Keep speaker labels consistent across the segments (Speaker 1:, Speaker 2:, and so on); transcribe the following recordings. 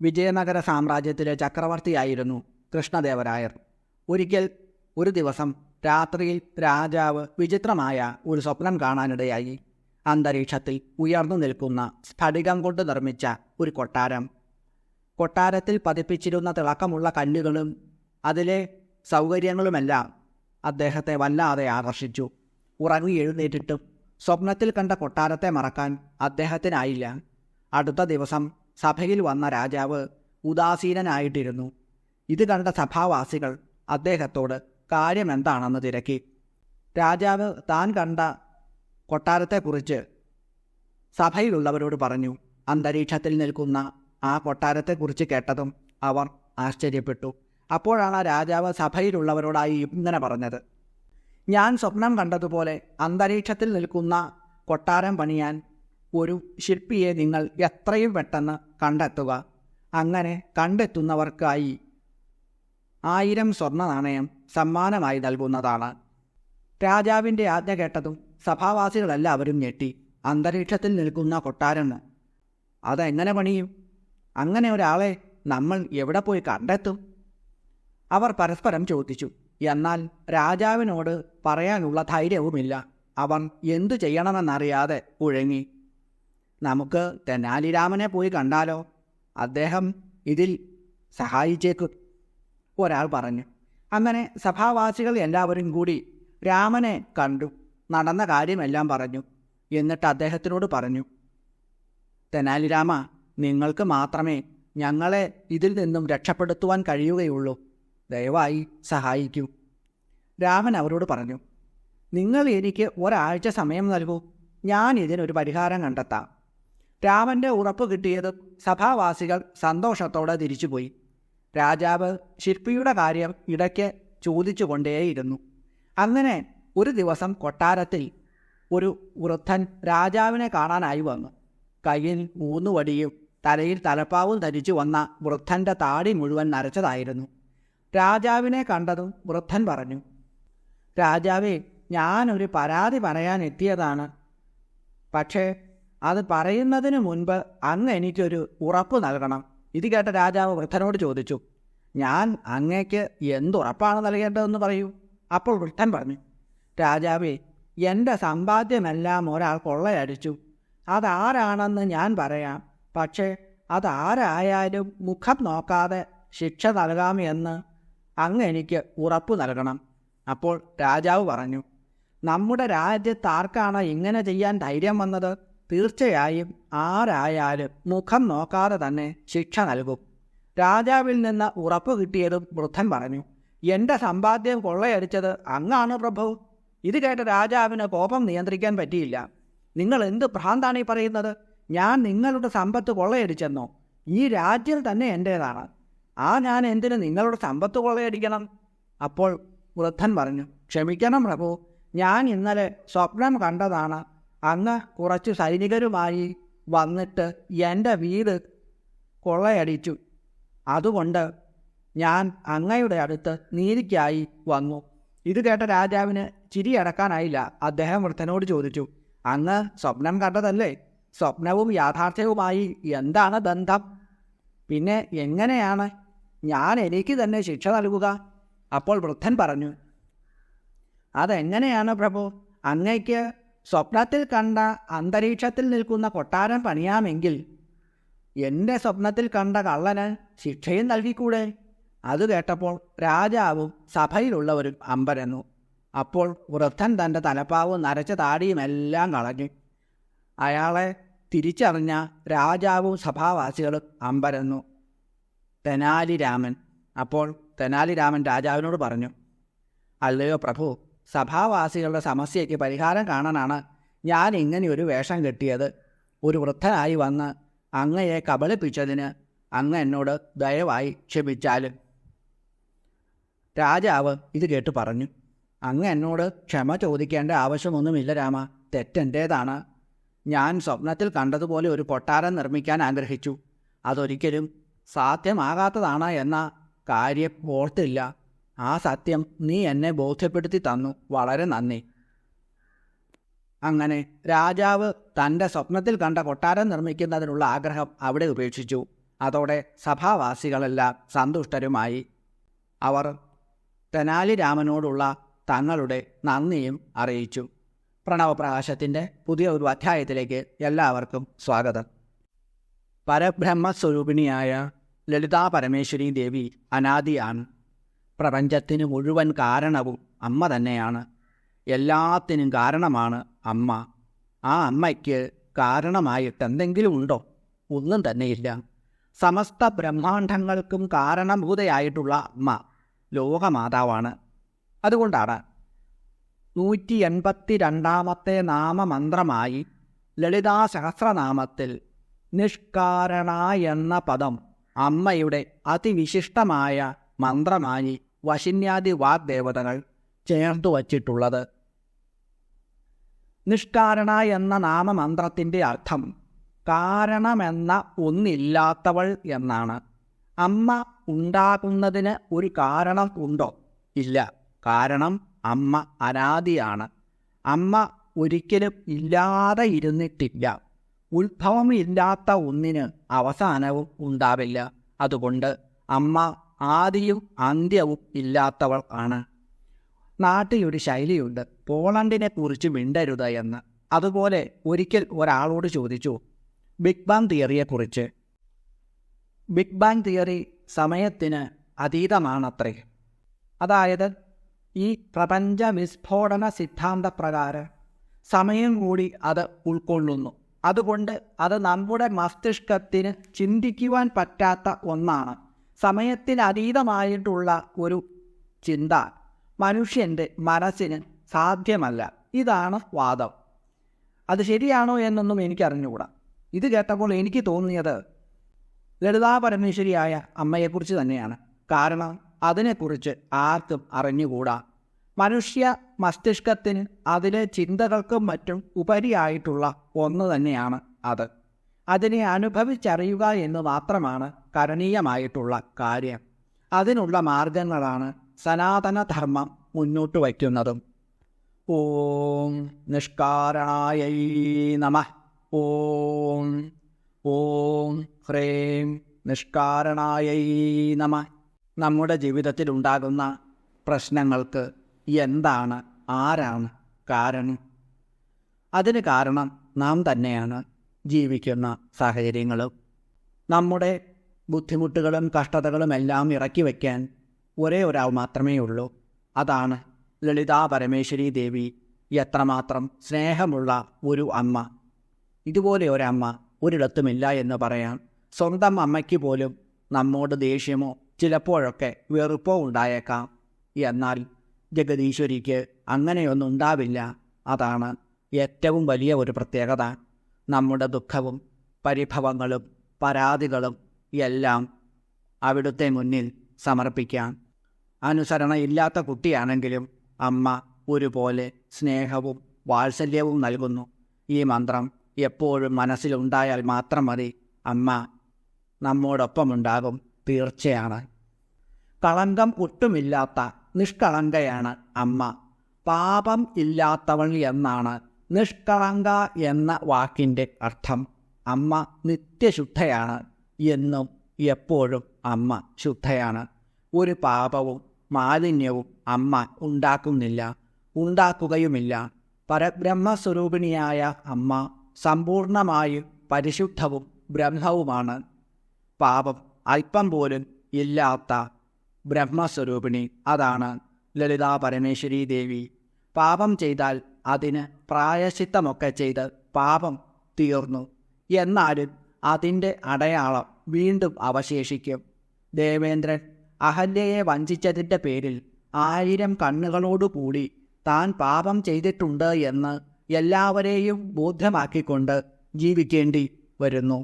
Speaker 1: വിജയനഗര സാമ്രാജ്യത്തിലെ ചക്രവർത്തിയായിരുന്നു കൃഷ്ണദേവരായർ. ഒരിക്കൽ ഒരു ദിവസം രാത്രിയിൽ രാജാവ് വിചിത്രമായ ഒരു സ്വപ്നം കാണാനിടയായി. അന്തരീക്ഷത്തിൽ ഉയർന്നു നിൽക്കുന്ന സ്ഫടികം കൊണ്ട് നിർമ്മിച്ച ഒരു കൊട്ടാരം. കൊട്ടാരത്തിൽ പതിപ്പിച്ചിരുന്ന തിളക്കമുള്ള കല്ലുകളും അതിലെ സൗകര്യങ്ങളുമെല്ലാം അദ്ദേഹത്തെ വല്ലാതെ ആകർഷിച്ചു. ഉറങ്ങി എഴുന്നേറ്റിട്ടും സ്വപ്നത്തിൽ കണ്ട കൊട്ടാരത്തെ മറക്കാൻ അദ്ദേഹത്തിനായില്ല. അടുത്ത ദിവസം സഭയിൽ വന്ന രാജാവ് ഉദാസീനനായിട്ടിരുന്നു. ഇത് കണ്ട സഭാവാസികൾ അദ്ദേഹത്തോട് കാര്യമെന്താണെന്ന് തിരക്കി. രാജാവ് താൻ കണ്ട കൊട്ടാരത്തെക്കുറിച്ച് സഭയിലുള്ളവരോട് പറഞ്ഞു. അന്തരീക്ഷത്തിൽ നിൽക്കുന്ന ആ കൊട്ടാരത്തെക്കുറിച്ച് കേട്ടതും അവർ ആശ്ചര്യപ്പെട്ടു. അപ്പോഴാണ് രാജാവ് സഭയിലുള്ളവരോടായി ഇങ്ങനെ പറഞ്ഞത്: ഞാൻ സ്വപ്നം കണ്ടതുപോലെ അന്തരീക്ഷത്തിൽ നിൽക്കുന്ന കൊട്ടാരം പണിയാൻ ഒരു ശില്പിയെ നിങ്ങൾ എത്രയും പെട്ടെന്ന് കണ്ടെത്തുക. അങ്ങനെ കണ്ടെത്തുന്നവർക്കായി 1000 സ്വർണ്ണ നാണയം സമ്മാനമായി നൽകുന്നതാണ്. രാജാവിൻ്റെ ആജ്ഞ കേട്ടതും സഭാവാസികളെല്ലാവരും ഞെട്ടി. അന്തരീക്ഷത്തിൽ നിൽക്കുന്ന കൊട്ടാരം അതെങ്ങനെ പണിയും? അങ്ങനെ ഒരാളെ നമ്മൾ എവിടെ പോയി കണ്ടെത്തും? അവർ പരസ്പരം ചോദിച്ചു. എന്നാൽ രാജാവിനോട് പറയാനുള്ള ധൈര്യവുമില്ല. അവർ എന്തു ചെയ്യണമെന്നറിയാതെ കുഴങ്ങി. നമുക്ക് തെനാലിരാമനെ പോയി കണ്ടാലോ? അദ്ദേഹം ഇതിൽ സഹായിച്ചേക്കും, ഒരാൾ പറഞ്ഞു. അങ്ങനെ സഭാവാസികൾ എല്ലാവരും കൂടി രാമനെ കണ്ടു. നടന്ന കാര്യമെല്ലാം പറഞ്ഞു. എന്നിട്ട് അദ്ദേഹത്തിനോട് പറഞ്ഞു: തെനാലിരാമ, നിങ്ങൾക്ക് മാത്രമേ ഞങ്ങളെ ഇതിൽ നിന്നും രക്ഷപ്പെടുത്തുവാൻ കഴിയുകയുള്ളൂ. ദയവായി സഹായിക്കൂ. രാമൻ അവരോട് പറഞ്ഞു: നിങ്ങൾ എനിക്ക് ഒരാഴ്ച സമയം നൽകൂ. ഞാൻ ഇതിനൊരു പരിഹാരം കണ്ടെത്താം. രാമൻ്റെ ഉറപ്പ് കിട്ടിയതും സഭാവാസികൾ സന്തോഷത്തോടെ തിരിച്ചുപോയി. രാജാവ് ശില്പിയുടെ കാര്യം ഇടയ്ക്ക് ചോദിച്ചുകൊണ്ടേയിരുന്നു. അങ്ങനെ ഒരു ദിവസം കൊട്ടാരത്തിൽ ഒരു വൃദ്ധൻ രാജാവിനെ കാണാനായി വന്നു. കയ്യിൽ ഊന്നുവടിയും തലയിൽ തലപ്പാവും ധരിച്ചു വന്ന വൃദ്ധൻ്റെ താടി മുഴുവൻ നരച്ചതായിരുന്നു. രാജാവിനെ കണ്ടതും വൃദ്ധൻ പറഞ്ഞു: രാജാവേ, ഞാനൊരു പരാതി പറയാൻ എത്തിയതാണ്. പക്ഷേ അത് പറയുന്നതിന് മുൻപ് അങ്ങ് എനിക്കൊരു ഉറപ്പ് നൽകണം. ഇത് കേട്ട രാജാവ് വൃദ്ധനോട് ചോദിച്ചു: ഞാൻ അങ്ങേക്ക് എന്തുറപ്പാണ് നൽകേണ്ടതെന്ന് പറയൂ. അപ്പോൾ വൃദ്ധൻ പറഞ്ഞു: രാജാവേ, എൻ്റെ സമ്പാദ്യമെല്ലാം ഒരാൾ കൊള്ളയടിച്ചു. അതാരാണെന്ന് ഞാൻ പറയാം. പക്ഷേ അതാരായാലും മുഖം നോക്കാതെ ശിക്ഷ നൽകാമെന്ന് അങ്ങ് എനിക്ക് ഉറപ്പ് നൽകണം. അപ്പോൾ രാജാവ് പറഞ്ഞു: നമ്മുടെ രാജ്യത്ത് ആർക്കാണ് ഇങ്ങനെ ചെയ്യാൻ ധൈര്യം വന്നത്? തീർച്ചയായും ആരായാലും മുഖം നോക്കാതെ തന്നെ ശിക്ഷ നൽകും. രാജാവിൽ നിന്ന് ഉറപ്പ് കിട്ടിയതും വൃദ്ധൻ പറഞ്ഞു: എൻ്റെ സമ്പാദ്യം കൊള്ളയടിച്ചത് അങ്ങാണ് പ്രഭു. ഇത് കേട്ട രാജാവിന് കോപം നിയന്ത്രിക്കാൻ പറ്റിയില്ല. നിങ്ങൾ എന്ത് ഭ്രാന്താണ് ഈ പറയുന്നത്? ഞാൻ നിങ്ങളുടെ സമ്പത്ത് കൊള്ളയടിച്ചെന്നോ? ഈ രാജ്യം തന്നെ എൻ്റേതാണ്. ഞാൻ എന്തിന് നിങ്ങളുടെ സമ്പത്ത് കൊള്ളയടിക്കണം? അപ്പോൾ വൃദ്ധൻ പറഞ്ഞു: ക്ഷമിക്കണം പ്രഭു, ഞാൻ ഇന്നലെ സ്വപ്നം കണ്ടതാണ്. അങ്ങ് കുറച്ച് സൈനികരുമായി വന്നിട്ട് എൻ്റെ വീട് കൊള്ളയടിച്ചു. അതുകൊണ്ട് ഞാൻ അങ്ങയുടെ അടുത്ത് നീതിക്കായി വന്നു. ഇത് കേട്ട രാജാവിന് ചിരിയടക്കാനായില്ല. അദ്ദേഹം വൃദ്ധനോട് ചോദിച്ചു: അങ്ങ് സ്വപ്നം കണ്ടതല്ലേ? സ്വപ്നവും യാഥാർത്ഥ്യവുമായി എന്താണ് ബന്ധം? പിന്നെ എങ്ങനെയാണ് ഞാൻ എനിക്ക് തന്നെ ശിക്ഷ നൽകുക? അപ്പോൾ വൃദ്ധൻ പറഞ്ഞു: അതെങ്ങനെയാണ് പ്രഭു? അങ്ങയ്ക്ക് സ്വപ്നത്തിൽ കണ്ട അന്തരീക്ഷത്തിൽ നിൽക്കുന്ന കൊട്ടാരം പണിയാമെങ്കിൽ എൻ്റെ സ്വപ്നത്തിൽ കണ്ട കള്ളന് ശിക്ഷയും നൽകിക്കൂടെ? അത് കേട്ടപ്പോൾ രാജാവും സഭയിലുള്ളവരും അമ്പരന്നു. അപ്പോൾ വൃദ്ധൻ തൻ്റെ തലപ്പാവും നരച്ച താടിയുമെല്ലാം കളഞ്ഞു. അയാളെ തിരിച്ചറിഞ്ഞ രാജാവും സഭാവാസികളും അമ്പരന്നു. തെനാലിരാമൻ. അപ്പോൾ തെനാലിരാമൻ രാജാവിനോട് പറഞ്ഞു: അല്ലയോ പ്രഭു, സഭാവാസികളുടെ സമസ്യയ്ക്ക് പരിഹാരം കാണാനാണ് ഞാൻ ഇങ്ങനെയൊരു വേഷം കെട്ടിയത്. ഒരു വൃദ്ധനായി വന്ന് അങ്ങയെ കബളിപ്പിച്ചതിന് അങ്ങ് എന്നോട് ദയവായി ക്ഷമിച്ചാലും. രാജാവ് ഇത് കേട്ട് പറഞ്ഞു: അങ്ങ് എന്നോട് ക്ഷമ ചോദിക്കേണ്ട ആവശ്യമൊന്നുമില്ല രാമ. തെറ്റെൻ്റേതാണ്. ഞാൻ സ്വപ്നത്തിൽ കണ്ടതുപോലെ ഒരു കൊട്ടാരം നിർമ്മിക്കാൻ ആഗ്രഹിച്ചു. അതൊരിക്കലും സാധ്യമാകാത്തതാണ് എന്ന കാര്യം ഓർത്തില്ല. ആ സത്യം നീ എന്നെ ബോധ്യപ്പെടുത്തി തന്നു. വളരെ നന്ദി. അങ്ങനെ രാജാവ് തൻ്റെ സ്വപ്നത്തിൽ കണ്ട കൊട്ടാരം നിർമ്മിക്കുന്നതിനുള്ള ആഗ്രഹം അവിടെ ഉപേക്ഷിച്ചു. അതോടെ സഭാവാസികളെല്ലാം സന്തുഷ്ടരുമായി. അവർ തെനാലി രാമനോടുള്ള തങ്ങളുടെ നന്ദിയും അറിയിച്ചു. പ്രണവപ്രകാശത്തിൻ്റെ പുതിയ ഒരു അധ്യായത്തിലേക്ക് എല്ലാവർക്കും സ്വാഗതം. പരബ്രഹ്മസ്വരൂപിണിയായ ലളിതാ പരമേശ്വരി ദേവി അനാദിയാണ്. പ്രപഞ്ചത്തിന് മുഴുവൻ കാരണവും അമ്മ തന്നെയാണ്. എല്ലാത്തിനും കാരണമാണ് അമ്മ. ആ അമ്മയ്ക്ക് കാരണമായിട്ടെന്തെങ്കിലും ഉണ്ടോ? ഒന്നും തന്നെയില്ല. സമസ്ത ബ്രഹ്മാണ്ഡങ്ങൾക്കും കാരണഭൂതയായിട്ടുള്ള അമ്മ ലോകമാതാവാണ്. അതുകൊണ്ടാണ് 182 നാമമന്ത്രമായി ലളിതാ സഹസ്രനാമത്തിൽ നിഷ്കാരണ എന്ന പദം അമ്മയുടെ അതിവിശിഷ്ടമായ മന്ത്രമായി വശിന്യാദി വാഗ്ദേവതകൾ ചേർത്തു വച്ചിട്ടുള്ളത്. നിഷ്കാരണ എന്ന നാമമന്ത്രത്തിൻ്റെ അർത്ഥം കാരണമെന്ന ഒന്നില്ലാത്തവൾ എന്നാണ്. അമ്മ ഉണ്ടാകുന്നതിന് ഒരു കാരണം ഉണ്ടോ? ഇല്ല. കാരണം അമ്മ അനാദിയാണ്. അമ്മ ഒരിക്കലും ഇല്ലാതെ ഇരുന്നിട്ടില്ല. ഉത്ഭവമില്ലാത്ത ഒന്നിന് അവസാനവും ഉണ്ടാവില്ല. അതുകൊണ്ട് അമ്മ ആദിയും അന്ത്യവും ഇല്ലാത്തവൾ ആണ്. നാട്ടിലൊരു ശൈലിയുണ്ട്, പോളണ്ടിനെ കുറിച്ച് മിണ്ടരുത് എന്ന്. അതുപോലെ ഒരിക്കൽ ഒരാളോട് ചോദിച്ചു ബിഗ് ബാങ് തിയറിയെക്കുറിച്ച്. ബിഗ് ബാങ് തിയറി സമയത്തിന് അതീതമാണത്രേ. അതായത് ഈ പ്രപഞ്ച വിസ്ഫോടന സിദ്ധാന്തപ്രകാരം സമയം കൂടി അത് ഉൾക്കൊള്ളുന്നു. അതുകൊണ്ട് അത് നമ്മുടെ മസ്തിഷ്കത്തിന് ചിന്തിക്കുവാൻ പറ്റാത്ത ഒന്നാണ്. സമയത്തിനതീതമായിട്ടുള്ള ഒരു ചിന്ത മനുഷ്യൻ്റെ മനസ്സിന് സാധ്യമല്ല. ഇതാണ് വാദം. അത് ശരിയാണോ എന്നൊന്നും എനിക്കറിഞ്ഞുകൂടാ. ഇത് കേട്ടപ്പോൾ എനിക്ക് തോന്നിയത് ലളിതാ പരമേശ്വരിയായ അമ്മയെക്കുറിച്ച് തന്നെയാണ്. കാരണം അതിനെക്കുറിച്ച് ആർക്കും അറിഞ്ഞുകൂടാ. മനുഷ്യ മസ്തിഷ്കത്തിന് അതിലെ ചിന്തകൾക്കും മറ്റും ഉപരിയായിട്ടുള്ള ഒന്ന് തന്നെയാണ് അത്. അതിനെ അനുഭവിച്ചറിയുക എന്ന് മാത്രമാണ് കരണീയമായിട്ടുള്ള കാര്യം. അതിനുള്ള മാർഗങ്ങളാണ് സനാതനധർമ്മം മുന്നോട്ട് വയ്ക്കുന്നതും. ഓം നിഷ്കാരണായൈ നമഃ. ഓം ഓം ഹ്രീം നിഷ്കാരണായൈ നമഃ. നമ്മുടെ ജീവിതത്തിലുണ്ടാകുന്ന പ്രശ്നങ്ങൾക്ക് എന്താണ്, ആരാണ് കാരണം? അതിന് കാരണം നാം തന്നെയാണ്. ജീവിക്കുന്ന സാഹചര്യങ്ങളും നമ്മുടെ ബുദ്ധിമുട്ടുകളും കഷ്ടതകളും എല്ലാം ഇറക്കി വയ്ക്കാൻ ഒരേ ഒരാൾ മാത്രമേ ഉള്ളൂ. അതാണ് ലളിതാ പരമേശ്വരി ദേവി. എത്രമാത്രം സ്നേഹമുള്ള ഒരു അമ്മ! ഇതുപോലെ ഒരമ്മ ഒരിടത്തുമില്ല എന്ന് പറയാം. സ്വന്തം അമ്മയ്ക്ക് പോലും നമ്മോട് ദേഷ്യമോ ചിലപ്പോഴൊക്കെ വെറുപ്പോ ഉണ്ടായേക്കാം. എന്നാൽ ജഗദീശ്വരിക്ക് അങ്ങനെയൊന്നും ഉണ്ടാവില്ല. അതാണ് ഏറ്റവും വലിയ ഒരു പ്രത്യേകത. നമ്മുടെ ദുഃഖവും പരിഭവങ്ങളും പരാതികളും എല്ലാം അവിടുത്തെ മുന്നിൽ സമർപ്പിക്കാം. അനുസരണയില്ലാത്ത കുട്ടിയാണെങ്കിലും അമ്മ ഒരുപോലെ സ്നേഹവും വാത്സല്യവും നൽകുന്നു. ഈ മന്ത്രം എപ്പോഴും മനസ്സിലുണ്ടായാൽ മാത്രം മതി. അമ്മ നമ്മോടൊപ്പമുണ്ടാകും, തീർച്ചയാണ്. കളങ്കം ഒട്ടുമില്ലാത്ത നിഷ്കളങ്കയാണ് അമ്മ. പാപം ഇല്ലാത്തവൾ എന്നാണ് നിഷ്കളങ്ക എന്ന വാക്കിൻ്റെ അർത്ഥം. അമ്മ നിത്യശുദ്ധയാണ്. എന്നും എപ്പോഴും അമ്മ ശുദ്ധയാണ്. ഒരു പാപവും മാലിന്യവും അമ്മ ഉണ്ടാക്കുന്നില്ല, ഉണ്ടാക്കുകയുമില്ല. പരബ്രഹ്മസ്വരൂപിണിയായ അമ്മ സമ്പൂർണമായും പരിശുദ്ധവും ബ്രഹ്മവുമാണ്. പാപം അല്പം പോലും ഇല്ലാത്ത ബ്രഹ്മസ്വരൂപിണി. അതാണ് ലളിതാ പരമേശ്വരി ദേവി. പാപം ചെയ്താൽ അതിന് പ്രായശ്ചിത്തമൊക്കെ ചെയ്ത് പാപം തീർന്നു. എന്നാലും അതിൻ്റെ അടയാളം വീണ്ടും അവശേഷിക്കും. ദേവേന്ദ്രൻ അഹല്യയെ വഞ്ചിച്ചതിൻ്റെ പേരിൽ 1000 കണ്ണുകളോടുകൂടി താൻ പാപം ചെയ്തിട്ടുണ്ട് എന്ന് എല്ലാവരെയും ബോധ്യമാക്കിക്കൊണ്ട് ജീവിക്കേണ്ടി വരുന്നു.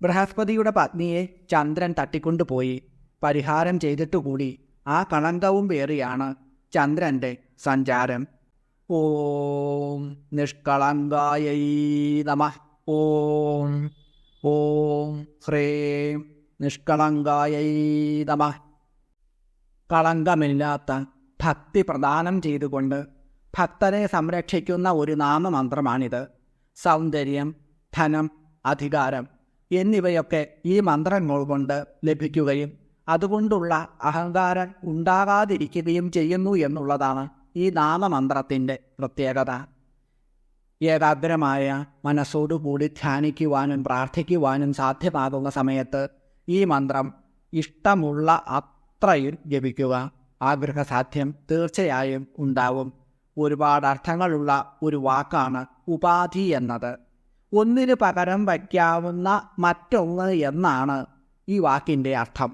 Speaker 1: ബൃഹസ്പതിയുടെ പത്നിയെ ചന്ദ്രൻ തട്ടിക്കൊണ്ടുപോയി. പരിഹാരം ചെയ്തിട്ടുകൂടി ആ കളങ്കവും പേറിയാണ് ചന്ദ്രൻ്റെ സഞ്ചാരം. ഓം നിഷ്കളങ്കായൈ നമഃ. ഓം ഓം ഹ്രീം നിഷ്കളങ്കായൈ നമഃ. കളങ്കമില്ലാത്ത ഭക്തി പ്രദാനം ചെയ്തുകൊണ്ട് ഭക്തരെ സംരക്ഷിക്കുന്ന ഒരു നാമമന്ത്രമാണിത്. സൗന്ദര്യം, ധനം, അധികാരം എന്നിവയൊക്കെ ഈ മന്ത്രങ്ങൾ കൊണ്ട് ലഭിക്കുകയും അതുകൊണ്ടുള്ള അഹങ്കാരം ഉണ്ടാകാതിരിക്കുകയും ചെയ്യുന്നു എന്നുള്ളതാണ് ഈ നാമമന്ത്രത്തിൻ്റെ പ്രത്യേകത. ഏകാഗ്രമായ മനസ്സോടുകൂടി ധ്യാനിക്കുവാനും പ്രാർത്ഥിക്കുവാനും സാധ്യമാകുന്ന സമയത്ത് ഈ മന്ത്രം ഇഷ്ടമുള്ള അത്രയും ജപിക്കുക. ആഗ്രഹസാധ്യം തീർച്ചയായും ഉണ്ടാവും. ഒരുപാട് അർത്ഥങ്ങളുള്ള ഒരു വാക്കാണ് ഉപാധി എന്നത്. ഒന്നിന് പകരം വയ്ക്കാവുന്ന മറ്റൊന്ന് എന്നാണ് ഈ വാക്കിൻ്റെ അർത്ഥം.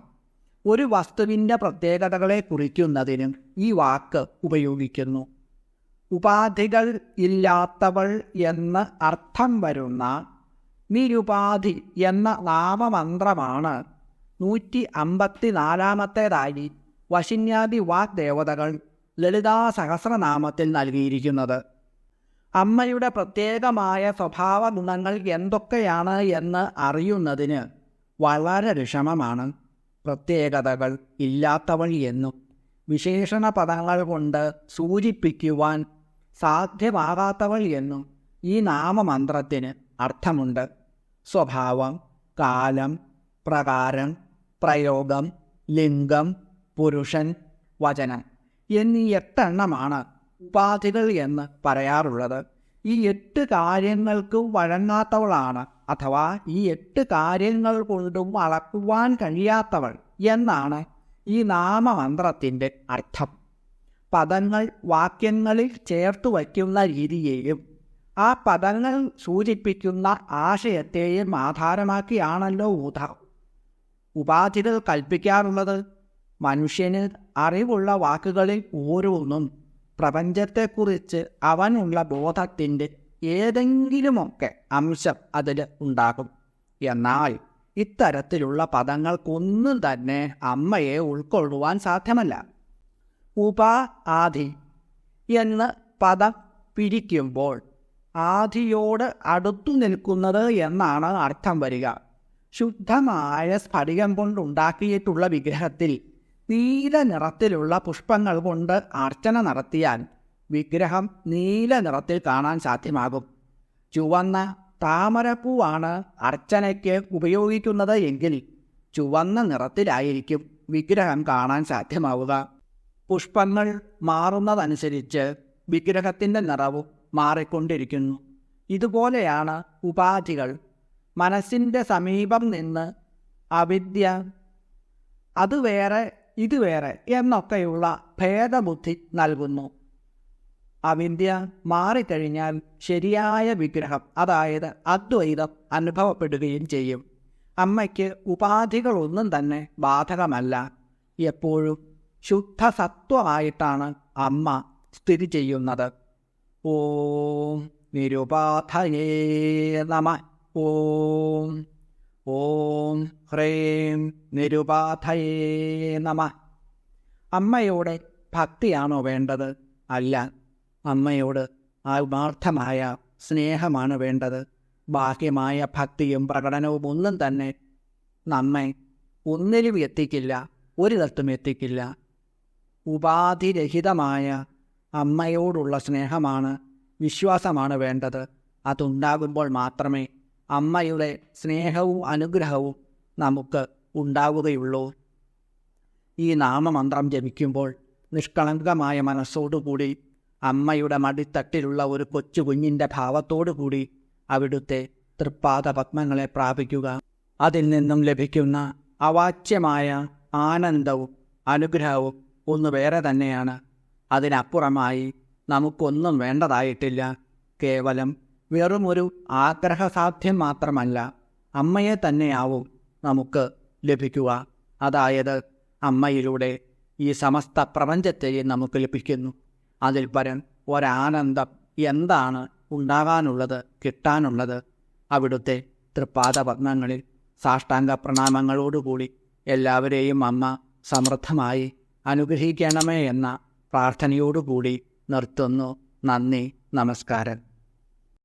Speaker 1: ഒരു വസ്തുവിൻ്റെ പ്രത്യേകതകളെ കുറിക്കുന്നതിനും ഈ വാക്ക് ഉപയോഗിക്കുന്നു. ഉപാധികൾ ഇല്ലാത്തവൾ എന്ന് അർത്ഥം വരുന്ന നിരുപാധി എന്ന നാമമന്ത്രമാണ് 154 വശിന്യാദി വാഗ്ദേവതകൾ ലളിതാ സഹസ്രനാമത്തിൽ നൽകിയിരിക്കുന്നത്. അമ്മയുടെ പ്രത്യേകമായ സ്വഭാവ ഗുണങ്ങൾ എന്തൊക്കെയാണ് എന്ന് അറിയുന്നതിന് വളരെ വിഷമമാണ്. പ്രത്യേകതകൾ ഇല്ലാത്തവൾ എന്നും വിശേഷണ പദങ്ങൾ കൊണ്ട് സൂചിപ്പിക്കുവാൻ സാധ്യമാകാത്തവൾ എന്നും ഈ നാമമന്ത്രത്തിന് അർത്ഥമുണ്ട്. സ്വഭാവം, കാലം, പ്രകാരം, പ്രയോഗം, ലിംഗം, പുരുഷൻ, വചനം എന്നീ 8 എണ്ണമാണ് ഉപാധികൾ എന്ന് പറയാറുള്ളത്. ഈ 8 കാര്യങ്ങൾക്കും വഴങ്ങാത്തവളാണ്, അഥവാ ഈ 8 കാര്യങ്ങൾ കൊണ്ടും അളക്കുവാൻ കഴിയാത്തവൾ എന്നാണ് ഈ നാമമന്ത്രത്തിൻ്റെ അർത്ഥം. പദങ്ങൾ വാക്യങ്ങളിൽ ചേർത്തു വയ്ക്കുന്ന രീതിയെയും ആ പദങ്ങൾ സൂചിപ്പിക്കുന്ന ആശയത്തെയും ആധാരമാക്കിയാണല്ലോ ഉപാധികൾ കൽപ്പിക്കാറുള്ളത്. മനുഷ്യന് അറിവുള്ള വാക്കുകളിൽ ഓരോന്നും പ്രപഞ്ചത്തെക്കുറിച്ച് അവനുള്ള ബോധത്തിൻ്റെ ഏതെങ്കിലുമൊക്കെ അംശം അതിൽ ഉണ്ടാകും. എന്നാൽ ഇത്തരത്തിലുള്ള പദങ്ങൾക്കൊന്നും തന്നെ അമ്മയെ ഉൾക്കൊള്ളുവാൻ സാധ്യമല്ല. ആദി എന്ന് പദം പിരിക്കുമ്പോൾ ആദിയോട് അടുത്തു നിൽക്കുന്നത് എന്നാണ് അർത്ഥം വരിക. ശുദ്ധമായ സ്ഫടികം കൊണ്ടുണ്ടാക്കിയിട്ടുള്ള വിഗ്രഹത്തിൽ നീല നിറത്തിലുള്ള പുഷ്പങ്ങൾ കൊണ്ട് അർച്ചന നടത്തിയാൽ വിഗ്രഹം നീല നിറത്തിൽ കാണാൻ സാധ്യമാകും. ചുവന്ന താമരപ്പൂവാണ് അർച്ചനയ്ക്ക് ഉപയോഗിക്കുന്നത് എങ്കിൽ ചുവന്ന നിറത്തിലായിരിക്കും വിഗ്രഹം കാണാൻ സാധ്യമാവുക. പുഷ്പങ്ങൾ മാറുന്നതനുസരിച്ച് വിഗ്രഹത്തിൻ്റെ നിറവും മാറിക്കൊണ്ടിരിക്കുന്നു. ഇതുപോലെയാണ് ഉപാധികൾ. മനസ്സിൻ്റെ സമീപം നിന്ന് അവിദ്യ, അത് വേറെ ഇത് വേറെ എന്നൊക്കെയുള്ള ഭേദബുദ്ധി നൽകുന്നു. അവിദ്യ മാറിക്കഴിഞ്ഞാൽ ശരിയായ വിഗ്രഹം, അതായത് അദ്വൈതം അനുഭവപ്പെടുകയും ചെയ്യും. അമ്മയ്ക്ക് ഉപാധികളൊന്നും തന്നെ ബാധകമല്ല. എപ്പോഴും ശുദ്ധസത്വമായിട്ടാണ് അമ്മ സ്ഥിതി ചെയ്യുന്നത്. ഓം നിരുപാധയേ നമഃ. ഓം ഓം ഹ്രീം നിരുപാധയേ നമഃ. അമ്മയോട് ഭക്തിയാണോ വേണ്ടത്? അല്ല, അമ്മയോട് ആത്മാർത്ഥമായ സ്നേഹമാണ് വേണ്ടത്. ബാഹ്യമായ ഭക്തിയും പ്രകടനവും ഒന്നും തന്നെ നമ്മെ ഒന്നിലും എത്തിക്കില്ല, ഒരിടത്തും എത്തിക്കില്ല. ഉപാധിരഹിതമായ അമ്മയോടുള്ള സ്നേഹമാണ്, വിശ്വാസമാണ് വേണ്ടത്. അതുണ്ടാകുമ്പോൾ മാത്രമേ അമ്മയുടെ സ്നേഹവും അനുഗ്രഹവും നമുക്ക് ഉണ്ടാവുകയുള്ളൂ. ഈ നാമമന്ത്രം ജപിക്കുമ്പോൾ നിഷ്കളങ്കമായ മനസ്സോടുകൂടി അമ്മയുടെ മടിത്തട്ടിലുള്ള ഒരു കൊച്ചു കുഞ്ഞിൻ്റെ ഭാവത്തോടുകൂടി അവിടുത്തെ തൃപ്പാദ പത്മങ്ങളെ പ്രാപിക്കുക. അതിൽ നിന്നും ലഭിക്കുന്ന അവാച്യമായ ആനന്ദവും അനുഗ്രഹവും ഒന്ന് വേറെ തന്നെയാണ്. അതിനപ്പുറമായി നമുക്കൊന്നും വേണ്ടതായിട്ടില്ല. കേവലം വെറുമൊരു ആഗ്രഹസാധ്യം മാത്രമല്ല, അമ്മയെ തന്നെയാവും നമുക്ക് ലഭിക്കുക. അതായത് അമ്മയിലൂടെ ഈ സമസ്ത പ്രപഞ്ചത്തെയും നമുക്ക് ലഭിക്കുന്നു. അതിൽ പരം ഒരാനന്ദം എന്താണ് ഉണ്ടാകാനുള്ളത്, കിട്ടാനുള്ളത്? അവിടുത്തെ തൃപ്പാദപത്മങ്ങളിൽ സാഷ്ടാംഗ പ്രണാമങ്ങളോടുകൂടി എല്ലാവരെയും അമ്മ സമൃദ്ധമായി അനുഗ്രഹിക്കണമേ എന്ന പ്രാർത്ഥനയോടുകൂടി നിർത്തുന്നു. നന്ദി, നമസ്കാരം.